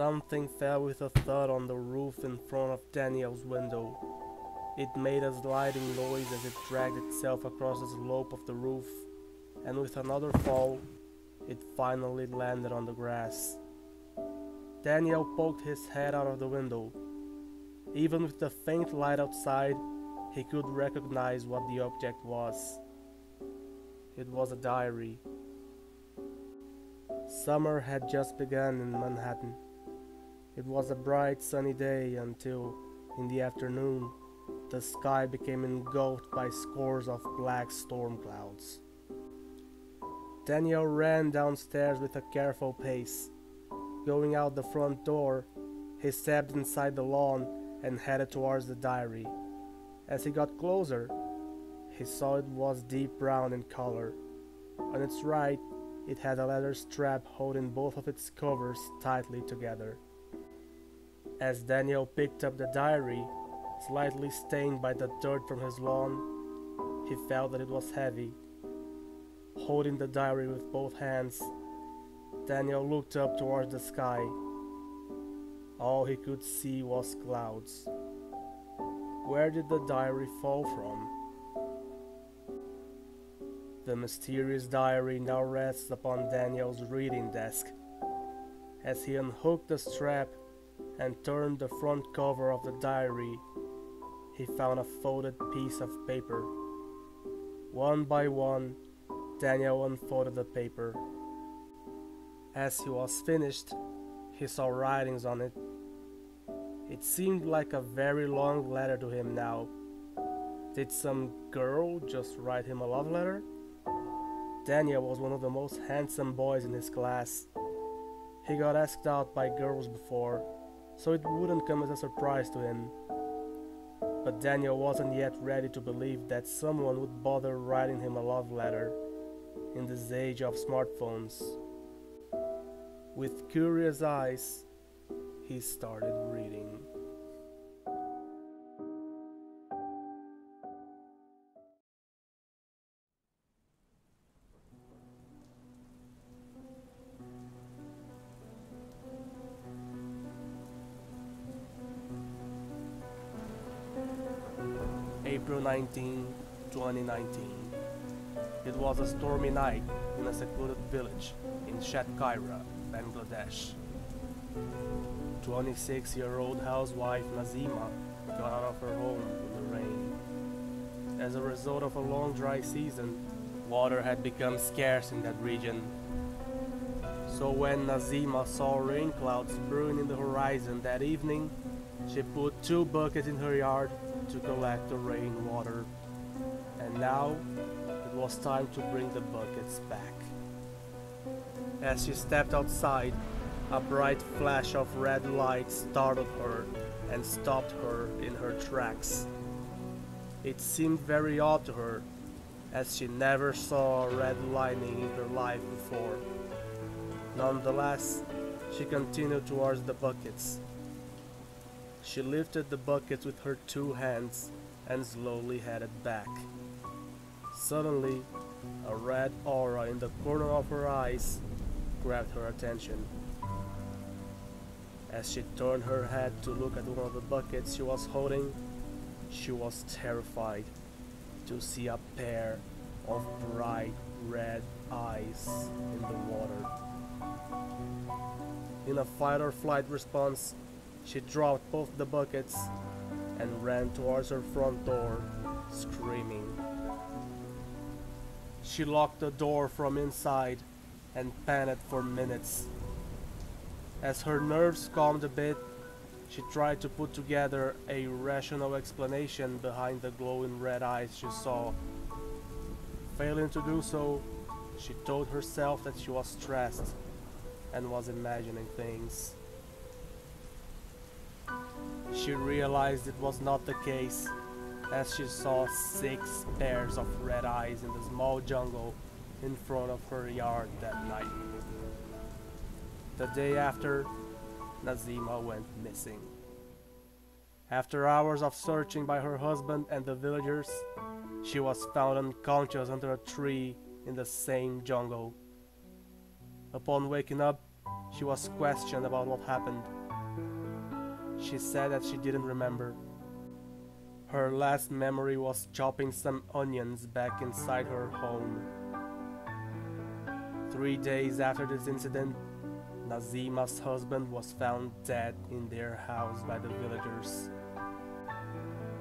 Something fell with a thud on the roof in front of Daniel's window. It made a sliding noise as it dragged itself across the slope of the roof, and with another fall, it finally landed on the grass. Daniel poked his head out of the window. Even with the faint light outside, he could recognize what the object was. It was a diary. Summer had just begun in Manhattan. It was a bright sunny day until, in the afternoon, the sky became engulfed by scores of black storm clouds. Daniel ran downstairs with a careful pace. Going out the front door, he stepped inside the lawn and headed towards the diary. As he got closer, he saw it was deep brown in color. On its right, it had a leather strap holding both of its covers tightly together. As Daniel picked up the diary, slightly stained by the dirt from his lawn, he felt that it was heavy. Holding the diary with both hands, Daniel looked up towards the sky. All he could see was clouds. Where did the diary fall from? The mysterious diary now rests upon Daniel's reading desk. As he unhooked the strap and turned the front cover of the diary, he found a folded piece of paper. One by one, Daniel unfolded the paper. As he was finished, he saw writings on it. It seemed like a very long letter to him now. Did some girl just write him a love letter? Daniel was one of the most handsome boys in his class. He got asked out by girls before, so it wouldn't come as a surprise to him. But Daniel wasn't yet ready to believe that someone would bother writing him a love letter in this age of smartphones. With curious eyes, he started reading. April 19, 2019. It was a stormy night in a secluded village in Shatkaira, Bangladesh. 26-year-old housewife Nazima got out of her home in the rain. As a result of a long dry season, water had become scarce in that region. So when Nazima saw rain clouds brewing in the horizon that evening, she put 2 buckets in her yard to collect the rainwater. And now, it was time to bring the buckets back. As she stepped outside, a bright flash of red light startled her and stopped her in her tracks. It seemed very odd to her, as she never saw a red lightning in her life before. Nonetheless, she continued towards the buckets. She lifted the buckets with her 2 hands and slowly headed back. Suddenly, a red aura in the corner of her eyes grabbed her attention. As she turned her head to look at one of the buckets she was holding, she was terrified to see a pair of bright red eyes in the water. In a fight or flight response, she dropped both the buckets and ran towards her front door, screaming. She locked the door from inside and panicked for minutes. As her nerves calmed a bit, she tried to put together a rational explanation behind the glowing red eyes she saw. Failing to do so, she told herself that she was stressed and was imagining things. She realized it was not the case, as she saw 6 pairs of red eyes in the small jungle in front of her yard that night. The day after, Nazima went missing. After hours of searching by her husband and the villagers, she was found unconscious under a tree in the same jungle. Upon waking up, She was questioned about what happened. She said that she didn't remember. Her last memory was chopping some onions back inside her home. 3 days after this incident, Nazima's husband was found dead in their house by the villagers.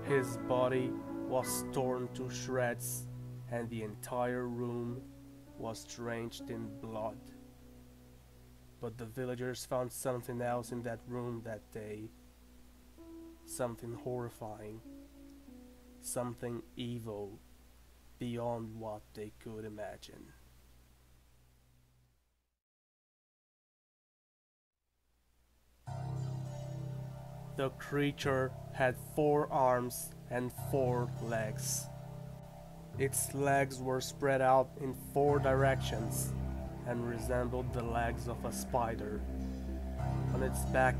His body was torn to shreds, and the entire room was drenched in blood. But the villagers found something else in that room that day. Something horrifying. Something evil beyond what they could imagine. The creature had 4 arms and 4 legs. Its legs were spread out in 4 directions and resembled the legs of a spider. On its back,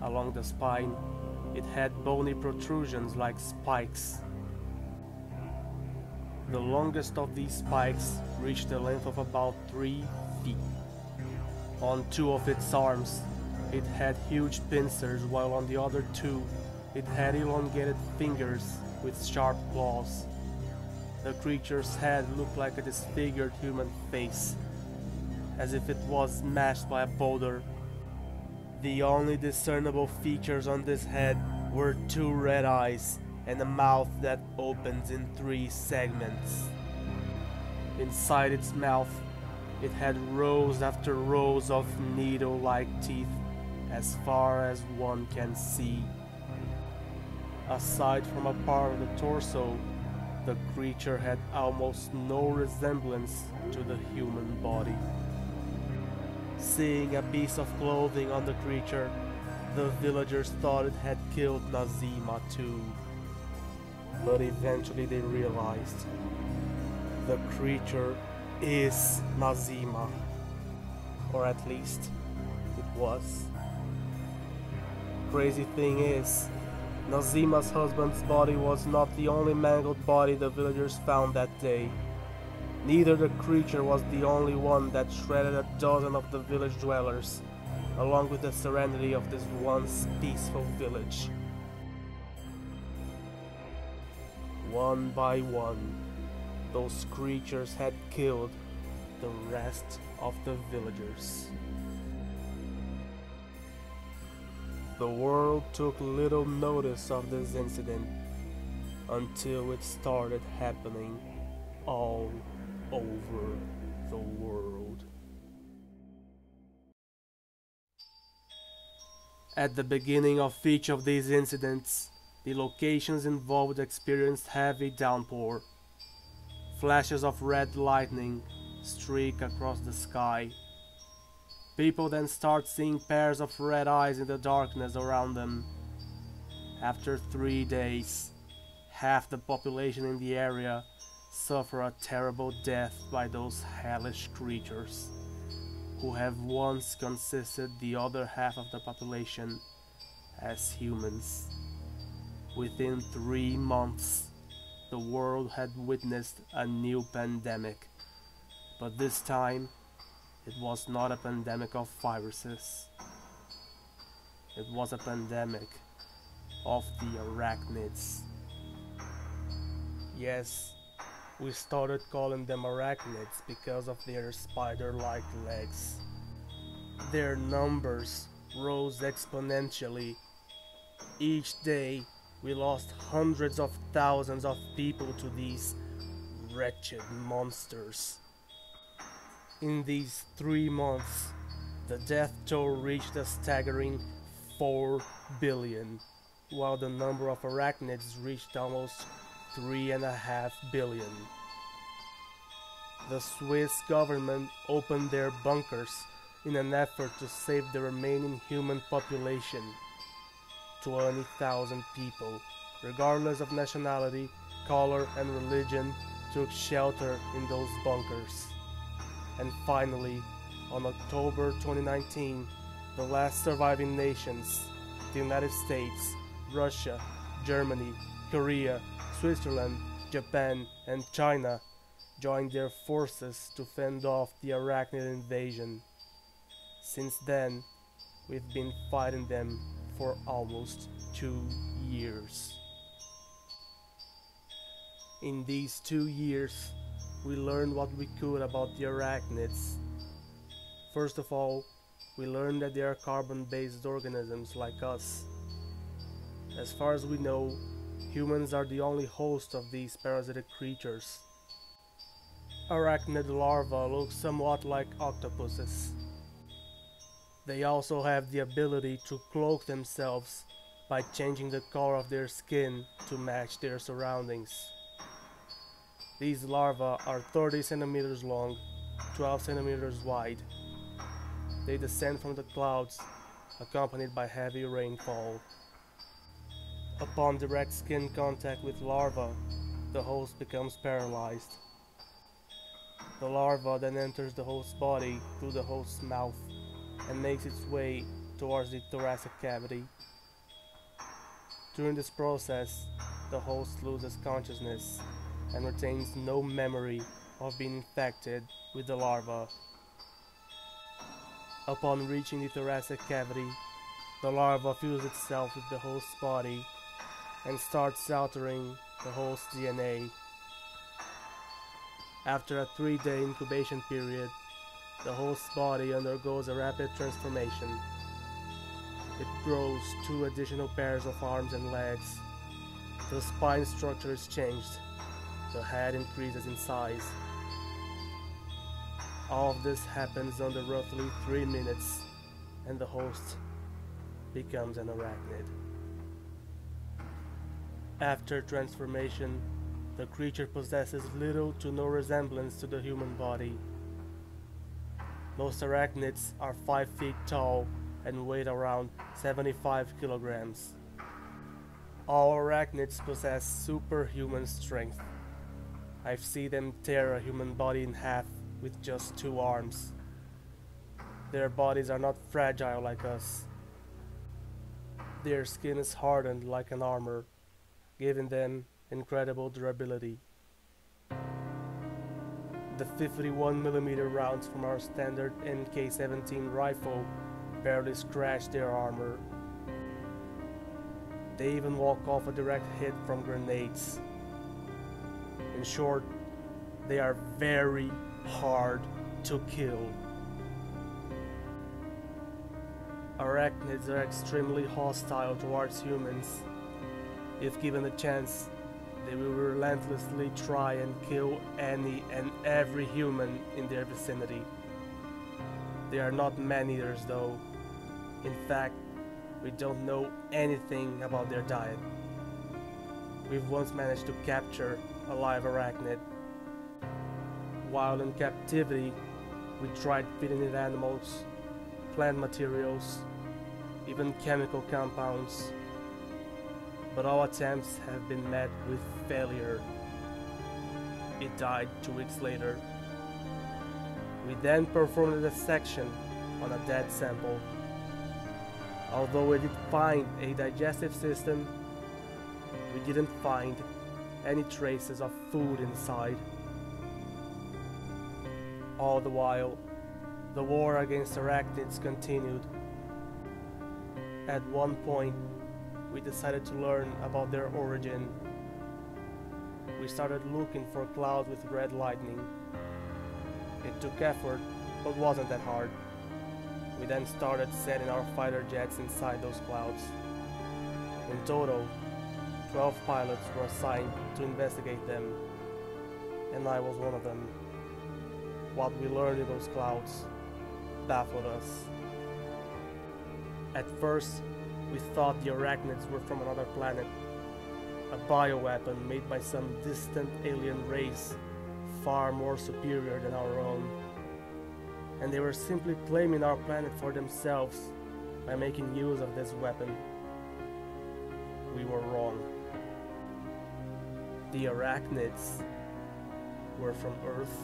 along the spine, it had bony protrusions like spikes. The longest of these spikes reached a length of about 3 feet. On 2 of its arms, it had huge pincers, while on the other 2, it had elongated fingers with sharp claws. The creature's head looked like a disfigured human face, as if it was smashed by a boulder. The only discernible features on this head were 2 red eyes and a mouth that opens in 3 segments. Inside its mouth, it had rows after rows of needle-like teeth as far as one can see. Aside from a part of the torso, the creature had almost no resemblance to the human body. Seeing a piece of clothing on the creature, the villagers thought it had killed Nazima too. But eventually they realized the creature is Nazima, or at least it was. Crazy thing is, Nazima's husband's body was not the only mangled body the villagers found that day. Neither the creature was the only one that shredded a dozen of the village dwellers, along with the serenity of this once peaceful village. One by one, those creatures had killed the rest of the villagers. The world took little notice of this incident until it started happening all over the world. At the beginning of each of these incidents, the locations involved experienced heavy downpour. Flashes of red lightning streak across the sky. People then start seeing pairs of red eyes in the darkness around them. After 3 days, half the population in the area suffer a terrible death by those hellish creatures, who have once consisted the other half of the population as humans. Within 3 months, the world had witnessed a new pandemic, but this time, it was not a pandemic of viruses. It was a pandemic of the arachnids. Yes, we started calling them arachnids because of their spider-like legs. Their numbers rose exponentially. Each day, we lost hundreds of thousands of people to these wretched monsters. In these 3 months, the death toll reached a staggering 4 billion, while the number of arachnids reached almost 3.5 billion. The Swiss government opened their bunkers in an effort to save the remaining human population. 20,000 people, regardless of nationality, color, and religion, took shelter in those bunkers. And finally, on October 2019, the last surviving nations, the United States, Russia, Germany, Korea, Switzerland, Japan, and China, joined their forces to fend off the arachnid invasion. Since then, we've been fighting them for almost 2 years. In these 2 years, we learned what we could about the arachnids. First of all, we learned that they are carbon-based organisms like us. As far as we know, humans are the only host of these parasitic creatures. Arachnid larvae look somewhat like octopuses. They also have the ability to cloak themselves by changing the color of their skin to match their surroundings. These larvae are 30 centimeters long, 12 centimeters wide. They descend from the clouds, accompanied by heavy rainfall. Upon direct skin contact with larvae, the host becomes paralyzed. The larva then enters the host's body through the host's mouth and makes its way towards the thoracic cavity. During this process, the host loses consciousness and retains no memory of being infected with the larva. Upon reaching the thoracic cavity, the larva fuses itself with the host's body and starts altering the host's DNA. After a 3-day incubation period, the host's body undergoes a rapid transformation. It grows 2 additional pairs of arms and legs. The spine structure is changed. The head increases in size. All of this happens under roughly 3 minutes, and the host becomes an arachnid. After transformation, the creature possesses little to no resemblance to the human body. Most arachnids are 5 feet tall and weigh around 75 kilograms. All arachnids possess superhuman strength. I've seen them tear a human body in half with just 2 arms. Their bodies are not fragile like us. Their skin is hardened like an armor, giving them incredible durability. The 51mm rounds from our standard MK17 rifle barely scratch their armor. They even walk off a direct hit from grenades. In short, they are very hard to kill. Arachnids are extremely hostile towards humans. If given a chance, they will relentlessly try and kill any and every human in their vicinity. They are not man-eaters though. In fact, we don't know anything about their diet. We've once managed to capture a live arachnid. While in captivity, we tried feeding it animals, plant materials, even chemical compounds. But all attempts have been met with failure. It died 2 weeks later. We then performed a dissection on a dead sample. Although we did find a digestive system, we didn't find any traces of food inside. All the while, the war against arachnids continued. At one point, we decided to learn about their origin. We started looking for clouds with red lightning. It took effort, but wasn't that hard. We then started setting our fighter jets inside those clouds. In total, 12 pilots were assigned to investigate them, and I was one of them. What we learned in those clouds baffled us. At first, we thought the arachnids were from another planet, a bioweapon made by some distant alien race far more superior than our own. And they were simply claiming our planet for themselves by making use of this weapon. We were wrong. The arachnids were from Earth,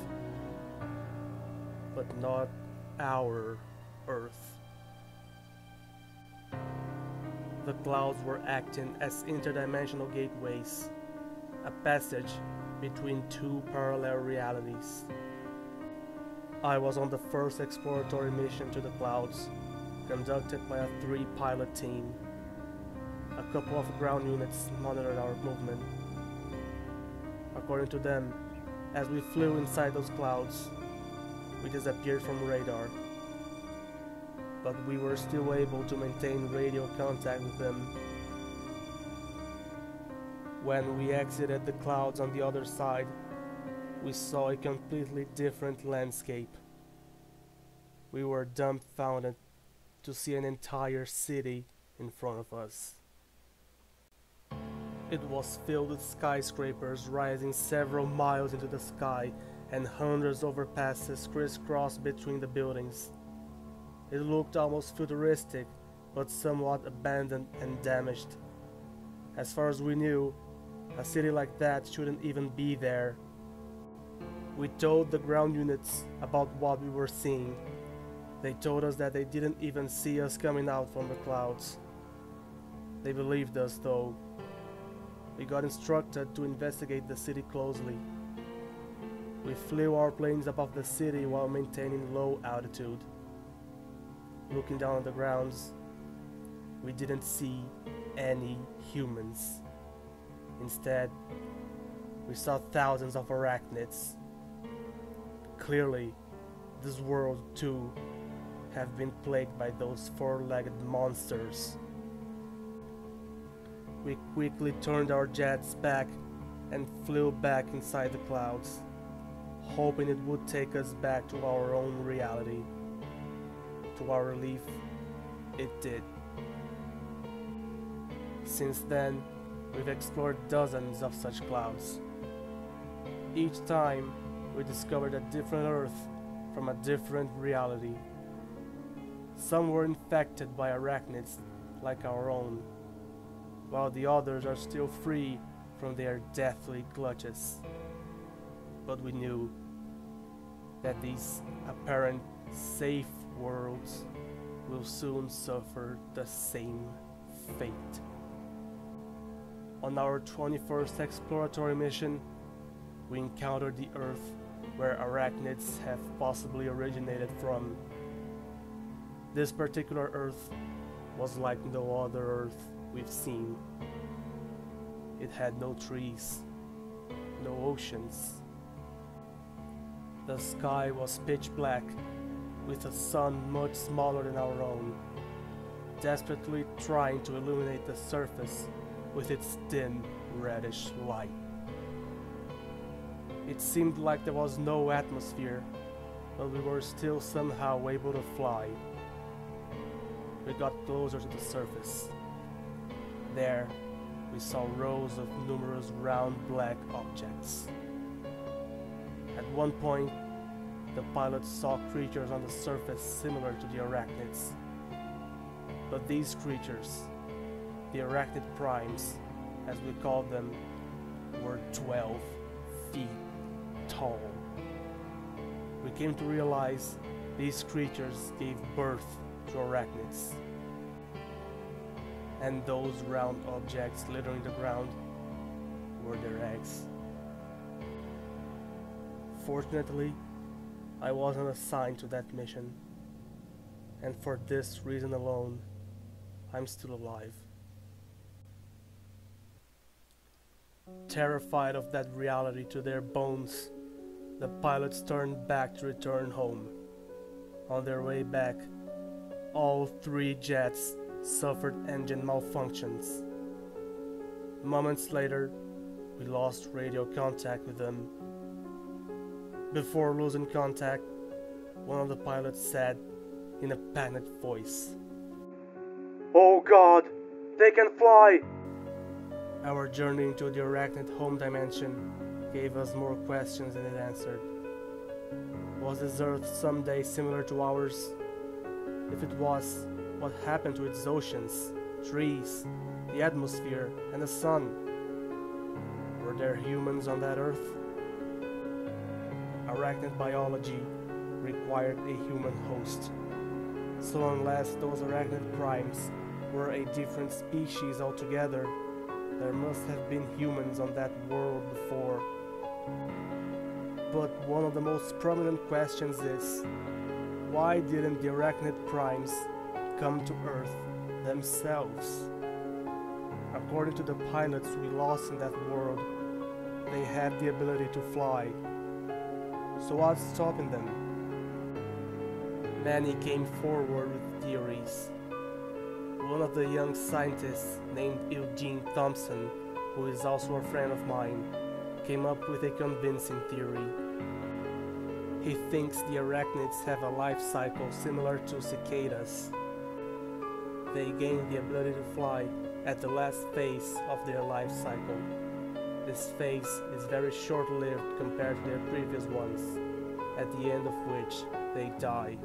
but not our Earth. The clouds were acting as interdimensional gateways, a passage between 2 parallel realities. I was on the first exploratory mission to the clouds, conducted by a 3-pilot team. A couple of ground units monitored our movement. According to them, as we flew inside those clouds, we disappeared from radar. But we were still able to maintain radio contact with them. When we exited the clouds on the other side, we saw a completely different landscape. We were dumbfounded to see an entire city in front of us. It was filled with skyscrapers rising several miles into the sky and hundreds of overpasses crisscrossed between the buildings. It looked almost futuristic, but somewhat abandoned and damaged. As far as we knew, a city like that shouldn't even be there. We told the ground units about what we were seeing. They told us that they didn't even see us coming out from the clouds. They believed us, though. We got instructed to investigate the city closely. We flew our planes above the city while maintaining low altitude. Looking down on the grounds, we didn't see any humans. Instead, we saw thousands of arachnids. Clearly, this world too have been plagued by those 4-legged monsters. We quickly turned our jets back and flew back inside the clouds, hoping it would take us back to our own reality. To our relief, it did. Since then, we've explored dozens of such clouds. Each time, we discovered a different Earth from a different reality. Some were infected by arachnids like our own, while the others are still free from their deathly clutches. But we knew that these apparent safe worlds will soon suffer the same fate. On our 21st exploratory mission, we encountered the Earth where arachnids have possibly originated from. This particular Earth was like no other Earth we've seen. It had no trees, no oceans. The sky was pitch black, with a sun much smaller than our own, desperately trying to illuminate the surface with its dim reddish light. It seemed like there was no atmosphere, but we were still somehow able to fly. We got closer to the surface. There, we saw rows of numerous round black objects. At one point, the pilot saw creatures on the surface similar to the arachnids. But these creatures, the arachnid primes, as we called them, were 12 feet tall. We came to realize these creatures gave birth to arachnids. And those round objects littering the ground were their eggs. Fortunately, I wasn't assigned to that mission, and for this reason alone, I'm still alive. Terrified of that reality to their bones, the pilots turned back to return home. On their way back, all 3 jets suffered engine malfunctions. Moments later, we lost radio contact with them. Before losing contact, one of the pilots said in a panicked voice, "Oh God, they can fly!" Our journey into the arachnid home dimension gave us more questions than it answered. Was this Earth someday similar to ours? If it was, what happened to its oceans, trees, the atmosphere, and the sun? Were there humans on that Earth? Arachnid biology required a human host. So unless those arachnid primes were a different species altogether, there must have been humans on that world before. But one of the most prominent questions is, why didn't the arachnid primes come to Earth themselves? According to the pilots we lost in that world, they had the ability to fly. So what's stopping them? Many came forward with theories. One of the young scientists named Eugene Thompson, who is also a friend of mine, came up with a convincing theory. He thinks the arachnids have a life cycle similar to cicadas. They gain the ability to fly at the last phase of their life cycle. This phase is very short-lived compared to their previous ones, at the end of which they die.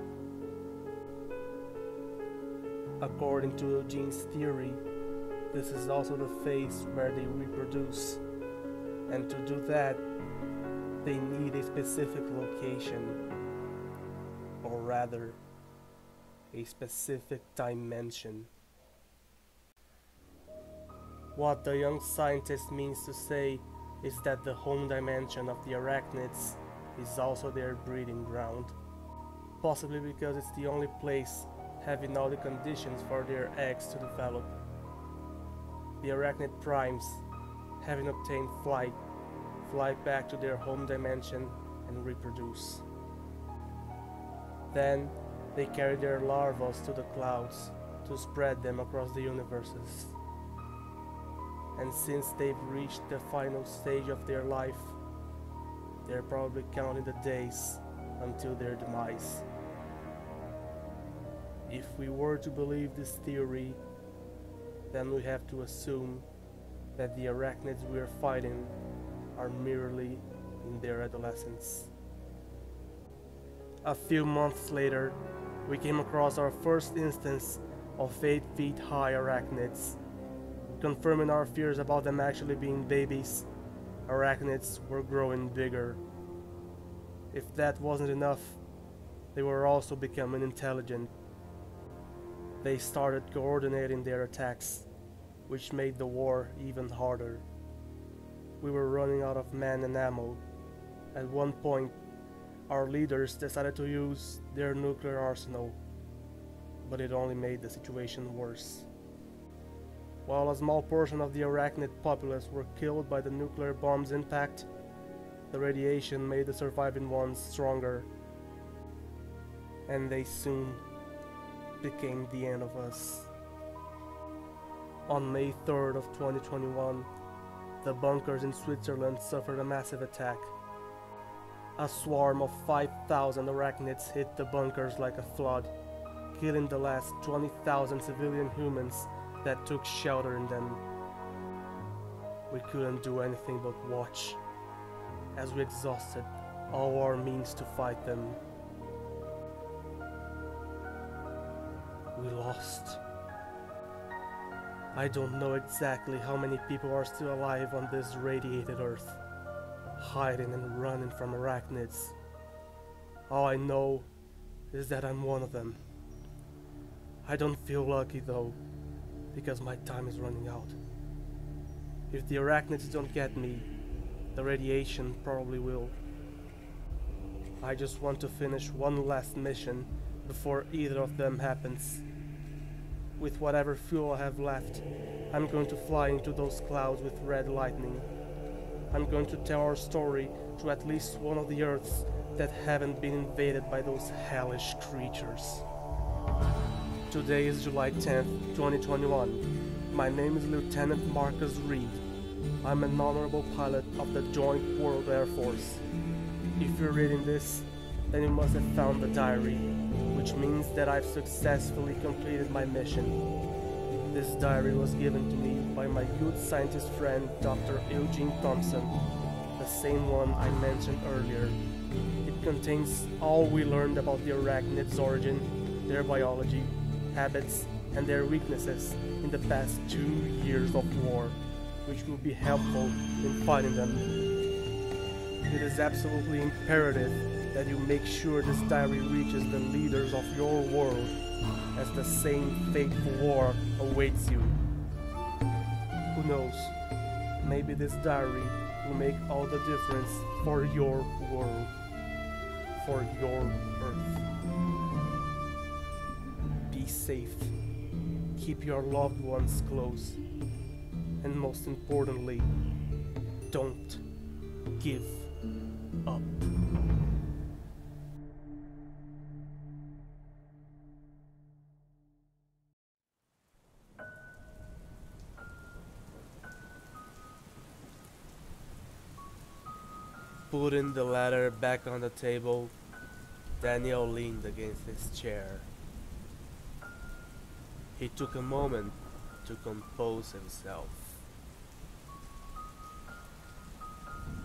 According to Eugene's theory, this is also the phase where they reproduce, and to do that, they need a specific location, or rather, a specific dimension. What the young scientist means to say is that the home dimension of the arachnids is also their breeding ground, possibly because it's the only place having all the conditions for their eggs to develop. The arachnid primes, having obtained flight, fly back to their home dimension and reproduce. Then they carry their larvae to the clouds to spread them across the universes. And since they've reached the final stage of their life, they're probably counting the days until their demise. If we were to believe this theory, then we have to assume that the arachnids we are fighting are merely in their adolescence. A few months later, we came across our first instance of 8 feet high arachnids. Confirming our fears about them actually being babies, arachnids were growing bigger. If that wasn't enough, they were also becoming intelligent. They started coordinating their attacks, which made the war even harder. We were running out of men and ammo. At one point, our leaders decided to use their nuclear arsenal, but it only made the situation worse. While a small portion of the arachnid populace were killed by the nuclear bomb's impact, the radiation made the surviving ones stronger, and they soon became the end of us. On May 3rd of 2021, the bunkers in Switzerland suffered a massive attack. A swarm of 5,000 arachnids hit the bunkers like a flood, killing the last 20,000 civilian humans that took shelter in them. We couldn't do anything but watch, as we exhausted all our means to fight them. We lost. I don't know exactly how many people are still alive on this radiated Earth, hiding and running from arachnids. All I know is that I'm one of them. I don't feel lucky though, because my time is running out. If the arachnids don't get me, the radiation probably will. I just want to finish one last mission before either of them happens. With whatever fuel I have left, I'm going to fly into those clouds with red lightning. I'm going to tell our story to at least one of the Earths that haven't been invaded by those hellish creatures. Today is July 10th, 2021. My name is Lieutenant Marcus Reed. I'm an honorable pilot of the Joint World Air Force. If you're reading this, then you must have found the diary, which means that I've successfully completed my mission. This diary was given to me by my youth scientist friend Dr. Eugene Thompson, the same one I mentioned earlier. It contains all we learned about the arachnids' origin, their biology, habits, and their weaknesses in the past 2 years of war, which will be helpful in fighting them. It is absolutely imperative that you make sure this diary reaches the leaders of your world, as the same fateful war awaits you. Who knows, maybe this diary will make all the difference for your world, for your earth. Be safe, keep your loved ones close, and most importantly, don't give up. Putting the letter back on the table, Daniel leaned against his chair. He took a moment to compose himself.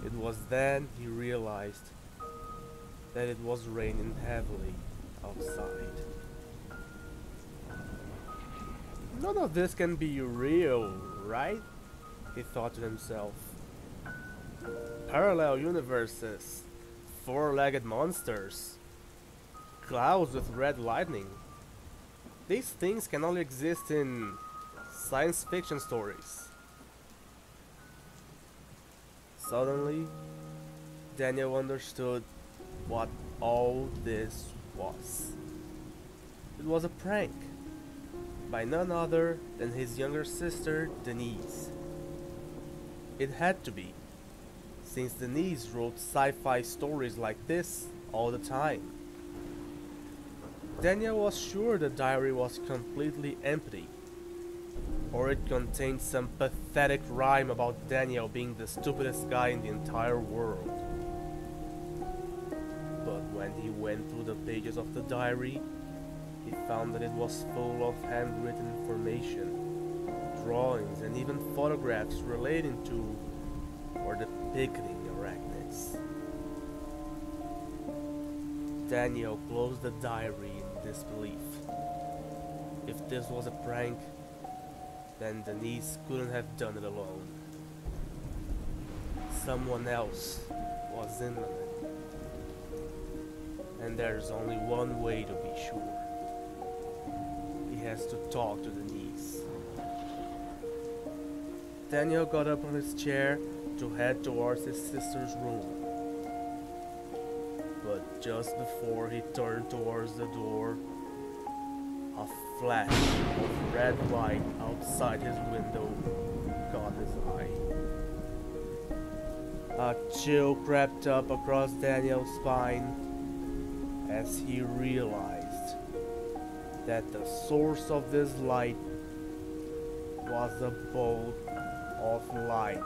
It was then he realized that it was raining heavily outside. None of this can be real, right? He thought to himself. Parallel universes, four-legged monsters, clouds with red lightning. These things can only exist in science fiction stories. Suddenly, Daniel understood what all this was. It was a prank by none other than his younger sister, Denise. It had to be, since Denise wrote sci-fi stories like this all the time. Daniel was sure the diary was completely empty, or it contained some pathetic rhyme about Daniel being the stupidest guy in the entire world. But when he went through the pages of the diary, he found that it was full of handwritten information, drawings, and even photographs relating to or depicting arachnids. Daniel closed the diary in disbelief. If this was a prank, then Denise couldn't have done it alone. Someone else was in on it. And there's only one way to be sure. He has to talk to Denise. Daniel got up on his chair to head towards his sister's room. But just before he turned towards the door, a flash of red light outside his window caught his eye. A chill crept up across Daniel's spine as he realized that the source of this light was a bolt of light